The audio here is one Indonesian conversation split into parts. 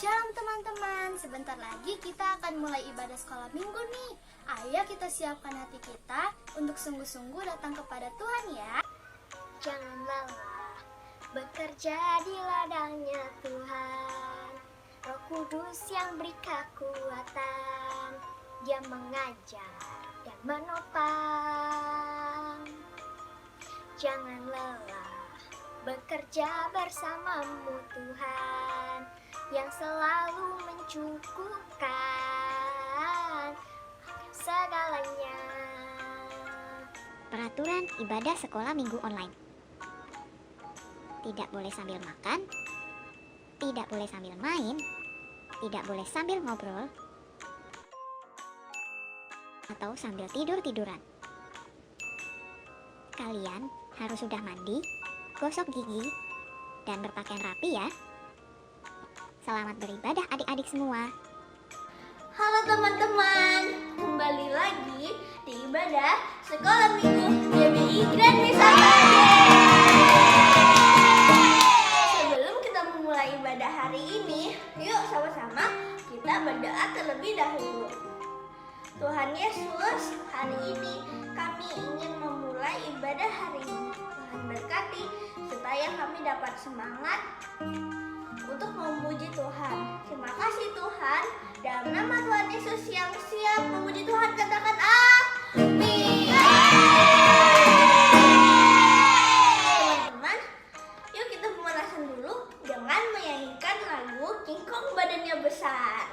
Shalom teman-teman, sebentar lagi kita akan mulai ibadah sekolah minggu nih. Ayo kita siapkan hati kita untuk sungguh-sungguh datang kepada Tuhan ya. Jangan lelah bekerja di ladangnya Tuhan. Roh Kudus yang beri kekuatan, Dia mengajar dan menopang. Jangan lelah bekerja bersamamu Tuhan, yang selalu mencukupkan segalanya. Peraturan ibadah sekolah minggu online. Tidak boleh sambil makan, tidak boleh sambil main, tidak boleh sambil ngobrol, atau sambil tidur-tiduran. Kalian harus sudah mandi, gosok gigi, dan berpakaian rapi ya. Selamat beribadah adik-adik semua. Halo teman-teman, kembali lagi di ibadah sekolah minggu GBI Grand Wisata. Sebelum kita memulai ibadah hari ini, yuk sama-sama kita berdoa terlebih dahulu. Tuhan Yesus, hari ini kami ingin memulai ibadah hari ini. Tuhan berkati supaya kami dapat semangat untuk memuji Tuhan. Terima kasih Tuhan. Dalam nama Tuhan Yesus yang siap memuji Tuhan, katakan amin. Teman-teman, yuk kita pemanasan dulu dengan menyanyikan lagu King Kong Badannya Besar.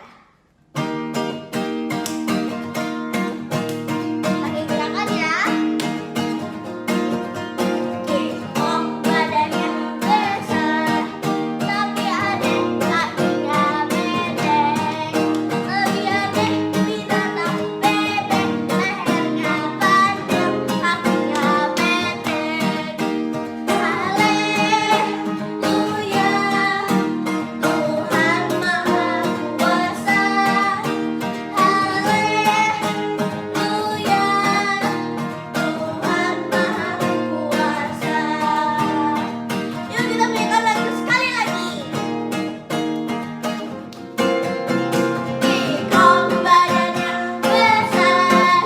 Pakai gerakan ya. King Kong badannya besar, tapi adek kakinya pendek. Lebih adek binatang bebek, lehernya panjang, kakinya pendek. Haleluya, Tuhan Maha Kuasa. Haleluya, Tuhan Maha Kuasa. Yuk kita menyanyikan lagu sekali lagi. King Kong badannya besar,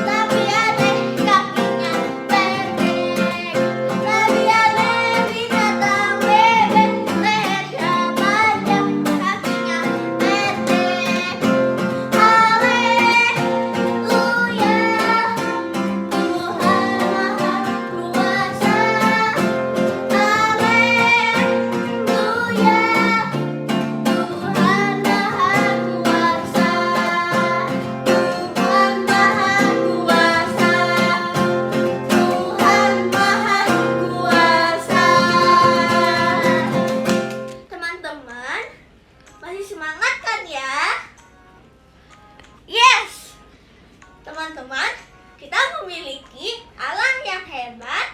tapi adek kakinya pendek. Lebih adek binatang bebek, lehernya panjang, kakinya pendek. Haleluya, Tuhan Maha Kuasa. Haleluya, Tuhan Maha Kuasa. Tuhan Maha Kuasa. Tuhan Maha Kuasa. Teman-teman, masih semangat kan ya? Yes! Teman-teman, kita memiliki Allah yang hebat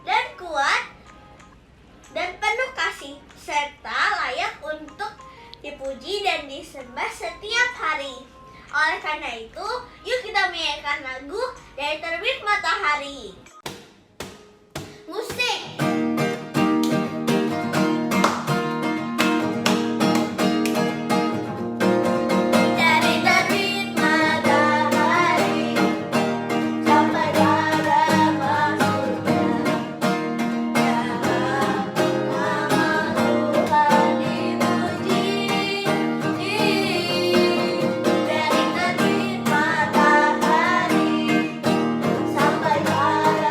dan kuat dan penuh kasih, serta layak untuk dipuji dan disembah setiap hari. Oleh karena itu, yuk kita menyanyikan lagu dari Terbit Matahari. Musik. Dari terbit matahari sampai pada maksudnya, dalam nama Tuhan dipuji. Dari terbit matahari sampai pada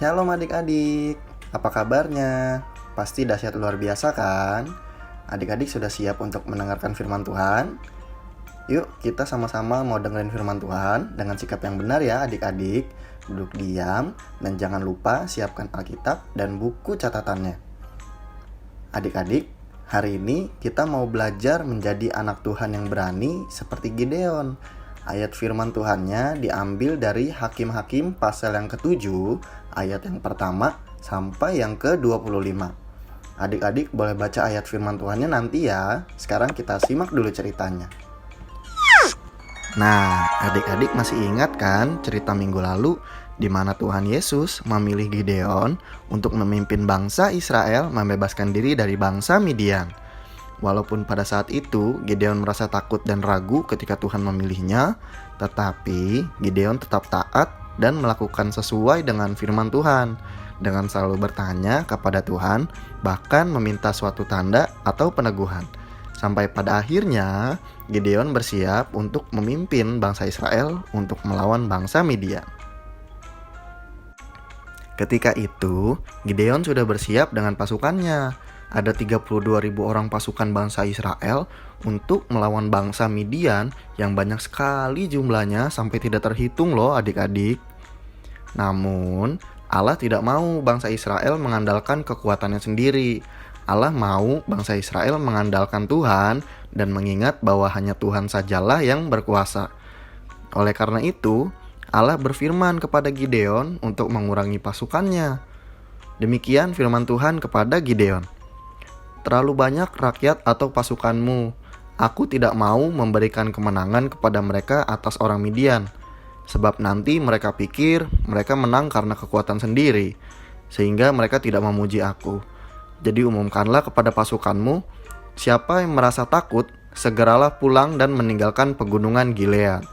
Shalom adik-adik, apa kabarnya? Pasti dahsyat luar biasa kan? Adik-adik sudah siap untuk mendengarkan firman Tuhan? Yuk kita sama-sama mau dengerin firman Tuhan dengan sikap yang benar ya adik-adik. Duduk diam dan jangan lupa siapkan Alkitab dan buku catatannya. Adik-adik, hari ini kita mau belajar menjadi anak Tuhan yang berani seperti Gideon. Ayat firman Tuhannya diambil dari Hakim-Hakim pasal yang ke-7, ayat yang pertama sampai yang ke-25. Adik-adik boleh baca ayat firman Tuhannya nanti ya. Sekarang kita simak dulu ceritanya. Nah, adik-adik masih ingat kan cerita minggu lalu di mana Tuhan Yesus memilih Gideon untuk memimpin bangsa Israel membebaskan diri dari bangsa Midian. Walaupun pada saat itu Gideon merasa takut dan ragu ketika Tuhan memilihnya, tetapi Gideon tetap taat dan melakukan sesuai dengan firman Tuhan, dengan selalu bertanya kepada Tuhan, bahkan meminta suatu tanda atau peneguhan. Sampai pada akhirnya Gideon bersiap untuk memimpin bangsa Israel untuk melawan bangsa Midian. Ketika itu, Gideon sudah bersiap dengan pasukannya. Ada 32.000 orang pasukan bangsa Israel untuk melawan bangsa Midian yang banyak sekali jumlahnya sampai tidak terhitung loh adik-adik. Namun, Allah tidak mau bangsa Israel mengandalkan kekuatannya sendiri. Allah mau bangsa Israel mengandalkan Tuhan dan mengingat bahwa hanya Tuhan sajalah yang berkuasa. Oleh karena itu, Allah berfirman kepada Gideon untuk mengurangi pasukannya. Demikian firman Tuhan kepada Gideon. Terlalu banyak rakyat atau pasukanmu. Aku tidak mau memberikan kemenangan kepada mereka atas orang Midian. Sebab nanti mereka pikir mereka menang karena kekuatan sendiri, sehingga mereka tidak memuji aku. Jadi umumkanlah kepada pasukanmu, siapa yang merasa takut, segeralah pulang dan meninggalkan pegunungan Gilead.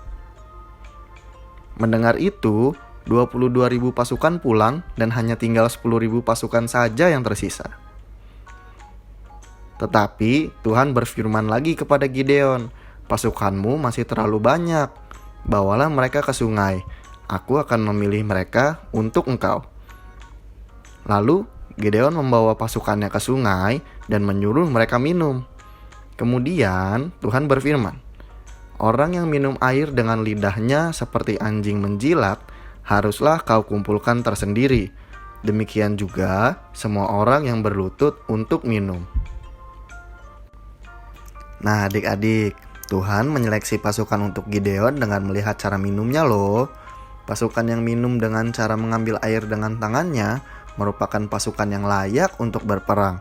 Mendengar itu, 22.000 pasukan pulang dan hanya tinggal 10.000 pasukan saja yang tersisa. Tetapi Tuhan berfirman lagi kepada Gideon, pasukanmu masih terlalu banyak, bawalah mereka ke sungai, aku akan memilih mereka untuk engkau. Lalu Gideon membawa pasukannya ke sungai dan menyuruh mereka minum. Kemudian Tuhan berfirman, orang yang minum air dengan lidahnya seperti anjing menjilat, haruslah kau kumpulkan tersendiri. Demikian juga semua orang yang berlutut untuk minum. Nah adik-adik, Tuhan menyeleksi pasukan untuk Gideon dengan melihat cara minumnya loh. Pasukan yang minum dengan cara mengambil air dengan tangannya merupakan pasukan yang layak untuk berperang.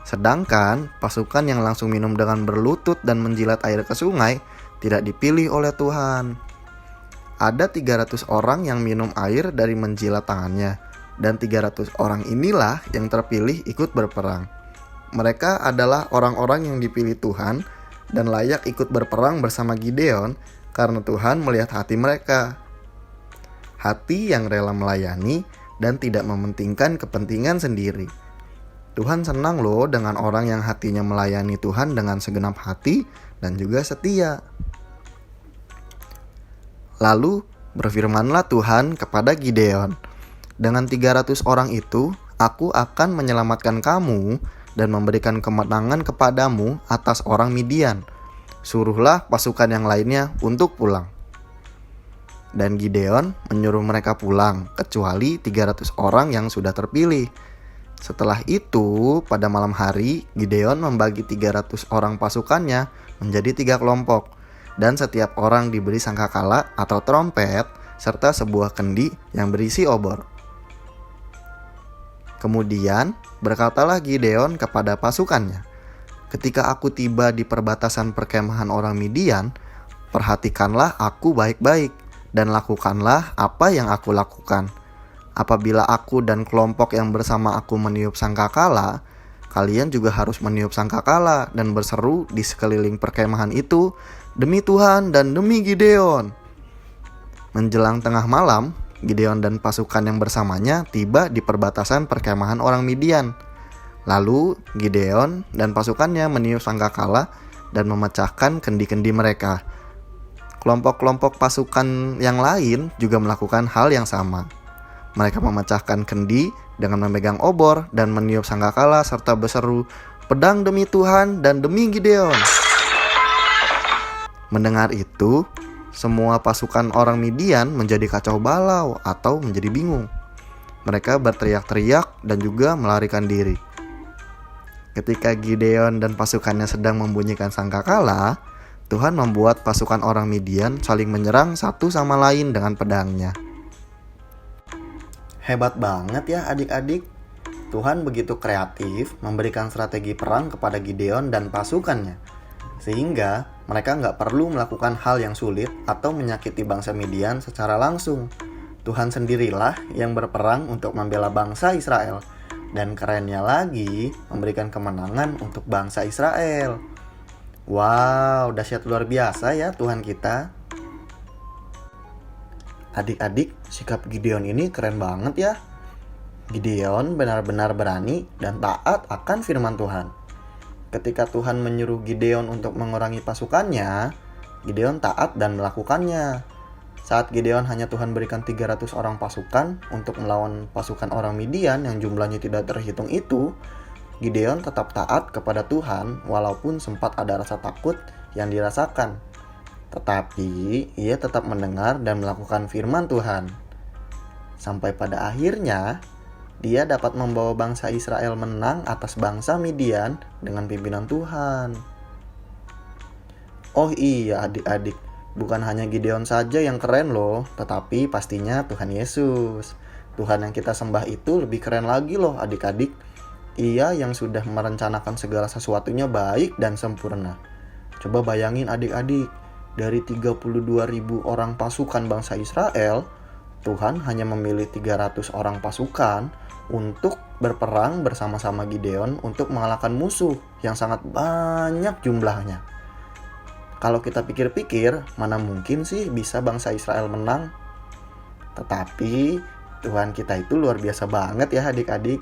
Sedangkan pasukan yang langsung minum dengan berlutut dan menjilat air ke sungai tidak dipilih oleh Tuhan. Ada 300 orang yang minum air dari menjilat tangannya, dan 300 orang inilah yang terpilih ikut berperang. Mereka adalah orang-orang yang dipilih Tuhan dan layak ikut berperang bersama Gideon karena Tuhan melihat hati mereka. Hati yang rela melayani dan tidak mementingkan kepentingan sendiri. Tuhan senang loh dengan orang yang hatinya melayani Tuhan dengan segenap hati dan juga setia. Lalu berfirmanlah Tuhan kepada Gideon, dengan 300 orang itu, aku akan menyelamatkan kamu dan memberikan kemenangan kepadamu atas orang Midian. Suruhlah pasukan yang lainnya untuk pulang. Dan Gideon menyuruh mereka pulang, kecuali 300 orang yang sudah terpilih. Setelah itu, pada malam hari, Gideon membagi 300 orang pasukannya menjadi 3 kelompok. Dan setiap orang diberi sangkakala atau trompet, serta sebuah kendi yang berisi obor. Kemudian berkatalah Gideon kepada pasukannya, ketika aku tiba di perbatasan perkemahan orang Midian, perhatikanlah aku baik-baik dan lakukanlah apa yang aku lakukan. Apabila aku dan kelompok yang bersama aku meniup sangkakala, kalian juga harus meniup sangkakala dan berseru di sekeliling perkemahan itu, demi Tuhan dan demi Gideon. Menjelang tengah malam, Gideon dan pasukan yang bersamanya tiba di perbatasan perkemahan orang Midian. Lalu Gideon dan pasukannya meniup sangkakala dan memecahkan kendi-kendi mereka. Kelompok-kelompok pasukan yang lain juga melakukan hal yang sama. mereka memecahkan kendi dengan memegang obor dan meniup sangkakala serta berseru, "Pedang demi Tuhan dan demi Gideon." Mendengar itu, semua pasukan orang Midian menjadi kacau balau atau menjadi bingung. Mereka berteriak-teriak dan juga melarikan diri. Ketika Gideon dan pasukannya sedang membunyikan sangkakala, Tuhan membuat pasukan orang Midian saling menyerang satu sama lain dengan pedangnya. Hebat banget ya adik-adik. Tuhan begitu kreatif memberikan strategi perang kepada Gideon dan pasukannya. Sehingga mereka nggak perlu melakukan hal yang sulit atau menyakiti bangsa Midian secara langsung. Tuhan sendirilah yang berperang untuk membela bangsa Israel. Dan kerennya lagi, memberikan kemenangan untuk bangsa Israel. Wow, dahsyat luar biasa ya Tuhan kita. Adik-adik, sikap Gideon ini keren banget ya. Gideon benar-benar berani dan taat akan firman Tuhan. Ketika Tuhan menyuruh Gideon untuk mengurangi pasukannya, Gideon taat dan melakukannya. Saat Gideon hanya Tuhan berikan 300 orang pasukan untuk melawan pasukan orang Midian yang jumlahnya tidak terhitung itu, Gideon tetap taat kepada Tuhan walaupun sempat ada rasa takut yang dirasakan. Tetapi ia tetap mendengar dan melakukan firman Tuhan. Sampai pada akhirnya, dia dapat membawa bangsa Israel menang atas bangsa Midian dengan pimpinan Tuhan. Oh iya adik-adik, bukan hanya Gideon saja yang keren loh, tetapi pastinya Tuhan Yesus. Tuhan yang kita sembah itu lebih keren lagi loh adik-adik. Ia yang sudah merencanakan segala sesuatunya baik dan sempurna. Coba bayangin adik-adik, dari 32.000 orang pasukan bangsa Israel, Tuhan hanya memilih 300 orang pasukan untuk berperang bersama-sama Gideon untuk mengalahkan musuh yang sangat banyak jumlahnya. Kalau kita pikir-pikir, mana mungkin sih bisa bangsa Israel menang? Tetapi Tuhan kita itu luar biasa banget ya adik-adik.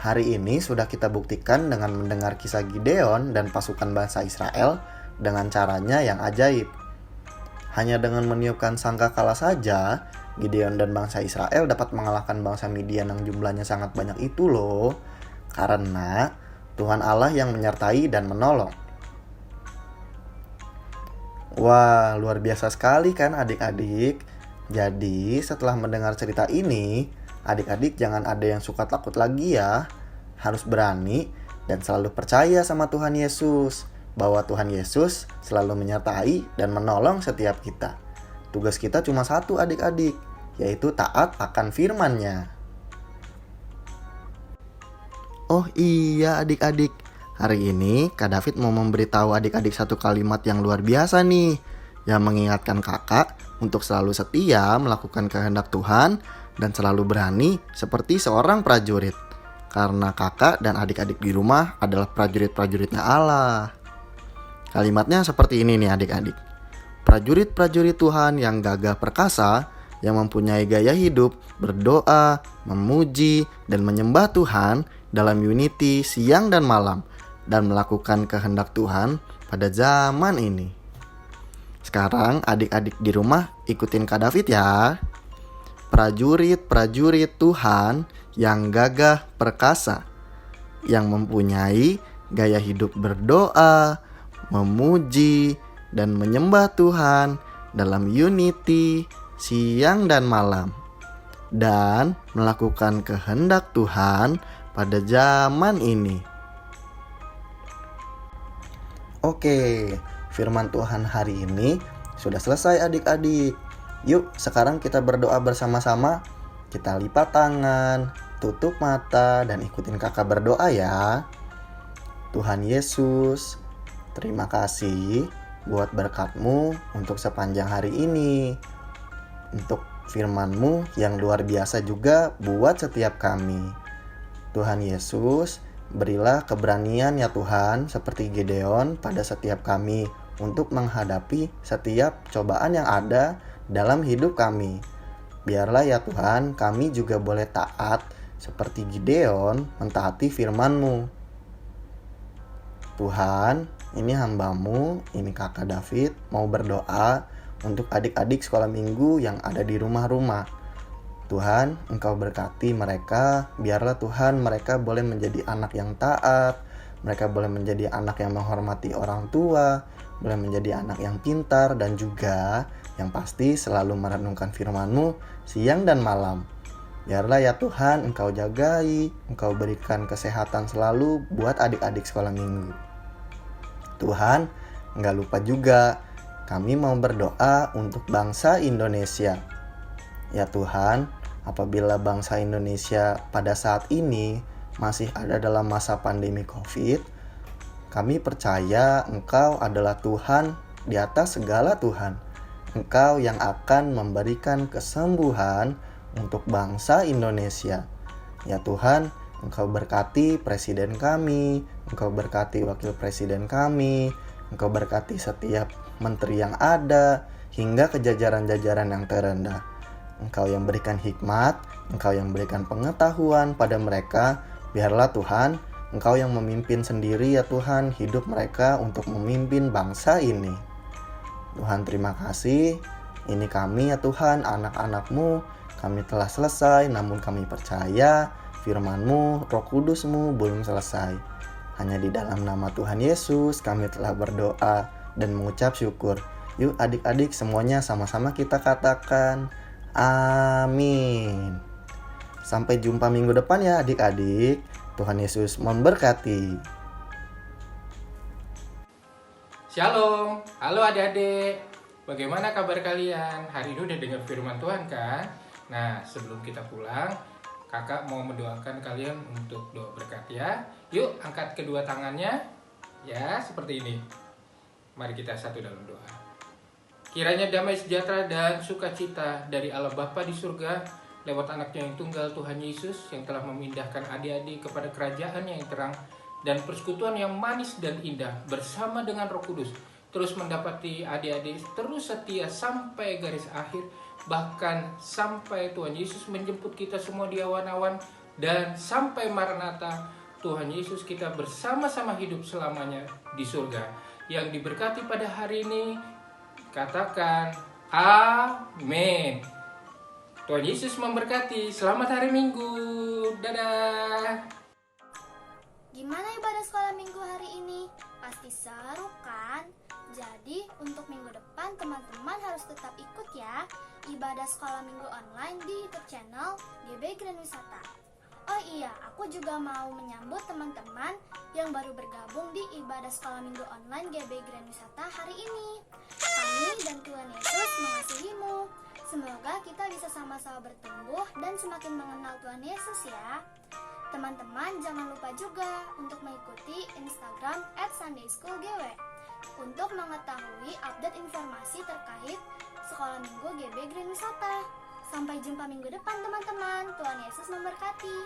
Hari ini sudah kita buktikan dengan mendengar kisah Gideon dan pasukan bangsa Israel dengan caranya yang ajaib. Hanya dengan meniupkan sangkakala saja, Gideon dan bangsa Israel dapat mengalahkan bangsa Midian yang jumlahnya sangat banyak itu loh. Karena Tuhan Allah yang menyertai dan menolong. Wah, luar biasa sekali kan adik-adik. Jadi setelah mendengar cerita ini, adik-adik jangan ada yang suka takut lagi ya. Harus berani dan selalu percaya sama Tuhan Yesus. Bahwa Tuhan Yesus selalu menyertai dan menolong setiap kita. Tugas kita cuma satu adik-adik, yaitu taat akan firman-Nya. Oh iya adik-adik, hari ini Kak David mau memberitahu adik-adik satu kalimat yang luar biasa nih. Yang mengingatkan kakak untuk selalu setia melakukan kehendak Tuhan dan selalu berani seperti seorang prajurit. Karena kakak dan adik-adik di rumah adalah prajurit-prajuritnya Allah. Kalimatnya seperti ini nih adik-adik. Prajurit-prajurit Tuhan yang gagah perkasa, yang mempunyai gaya hidup, berdoa, memuji, dan menyembah Tuhan dalam unity siang dan malam, dan melakukan kehendak Tuhan pada zaman ini. Sekarang adik-adik di rumah ikutin Kak David ya. Prajurit-prajurit Tuhan yang gagah perkasa, yang mempunyai gaya hidup berdoa, memuji, dan menyembah Tuhan dalam unity siang dan malam, dan melakukan kehendak Tuhan pada zaman ini. Oke, firman Tuhan hari ini sudah selesai adik-adik. Yuk sekarang kita berdoa bersama-sama. Kita lipat tangan, tutup mata, dan ikutin kakak berdoa ya. Tuhan Yesus, terima kasih buat berkat-Mu untuk sepanjang hari ini. Untuk firman-Mu yang luar biasa juga buat setiap kami. Tuhan Yesus, berilah keberanian ya Tuhan seperti Gideon pada setiap kami untuk menghadapi setiap cobaan yang ada dalam hidup kami. Biarlah ya Tuhan kami juga boleh taat seperti Gideon mentaati firman-Mu. Tuhan, ini hamba-Mu, ini kakak David mau berdoa untuk adik-adik sekolah minggu yang ada di rumah-rumah. Tuhan, Engkau berkati mereka, biarlah Tuhan mereka boleh menjadi anak yang taat, mereka boleh menjadi anak yang menghormati orang tua, boleh menjadi anak yang pintar, dan juga yang pasti selalu merenungkan firman-Mu siang dan malam. Biarlah ya Tuhan Engkau jagai, Engkau berikan kesehatan selalu buat adik-adik sekolah minggu. Tuhan, nggak lupa juga kami mau berdoa untuk bangsa Indonesia. Ya Tuhan, apabila bangsa Indonesia pada saat ini masih ada dalam masa pandemi COVID, kami percaya Engkau adalah Tuhan di atas segala Tuhan. Engkau yang akan memberikan kesembuhan untuk bangsa Indonesia. Ya Tuhan, Engkau berkati presiden kami, Engkau berkati wakil presiden kami, Engkau berkati setiap menteri yang ada, hingga ke jajaran-jajaran yang terendah. Engkau yang berikan hikmat, Engkau yang berikan pengetahuan pada mereka. Biarlah Tuhan, Engkau yang memimpin sendiri ya Tuhan hidup mereka untuk memimpin bangsa ini. Tuhan terima kasih, ini kami ya Tuhan, anak-anak-Mu. Kami telah selesai, namun kami percaya firman-Mu, Roh Kudus-Mu belum selesai. Hanya di dalam nama Tuhan Yesus kami telah berdoa dan mengucap syukur. Yuk adik-adik semuanya sama-sama kita katakan amin. Sampai jumpa minggu depan ya adik-adik. Tuhan Yesus memberkati. Shalom, halo adik-adik. Bagaimana kabar kalian? Hari ini udah dengar firman Tuhan kan? Nah, sebelum kita pulang, kakak mau mendoakan kalian untuk doa berkat ya. Yuk, angkat kedua tangannya. Ya, seperti ini. Mari kita satu dalam doa. Kiranya damai sejahtera dan sukacita dari Allah Bapa di surga lewat anaknya yang tunggal Tuhan Yesus yang telah memindahkan adik-adik kepada kerajaan yang terang dan persekutuan yang manis dan indah bersama dengan Roh Kudus terus mendapati adik-adik terus setia sampai garis akhir, bahkan sampai Tuhan Yesus menjemput kita semua di awan-awan, dan sampai Maranatha Tuhan Yesus kita bersama-sama hidup selamanya di surga. Yang diberkati pada hari ini katakan amin. Tuhan Yesus memberkati. Selamat hari Minggu. Dadah. Gimana ibadah sekolah minggu hari ini? Pasti seru kan? Jadi untuk minggu depan teman-teman harus tetap ikut ya ibadah sekolah minggu online di YouTube channel GB Grand Wisata. Oh iya, aku juga mau menyambut teman-teman yang baru bergabung di ibadah sekolah minggu online GB Grand Wisata hari ini. Kami dan Tuhan Yesus mengasihimu. Semoga kita bisa sama-sama bertumbuh dan semakin mengenal Tuhan Yesus ya. Teman-teman jangan lupa juga untuk mengikuti Instagram @sundayschoolgw untuk mengetahui update informasi terkait sekolah minggu GB Grand Wisata. Sampai jumpa minggu depan teman-teman. Tuhan Yesus memberkati.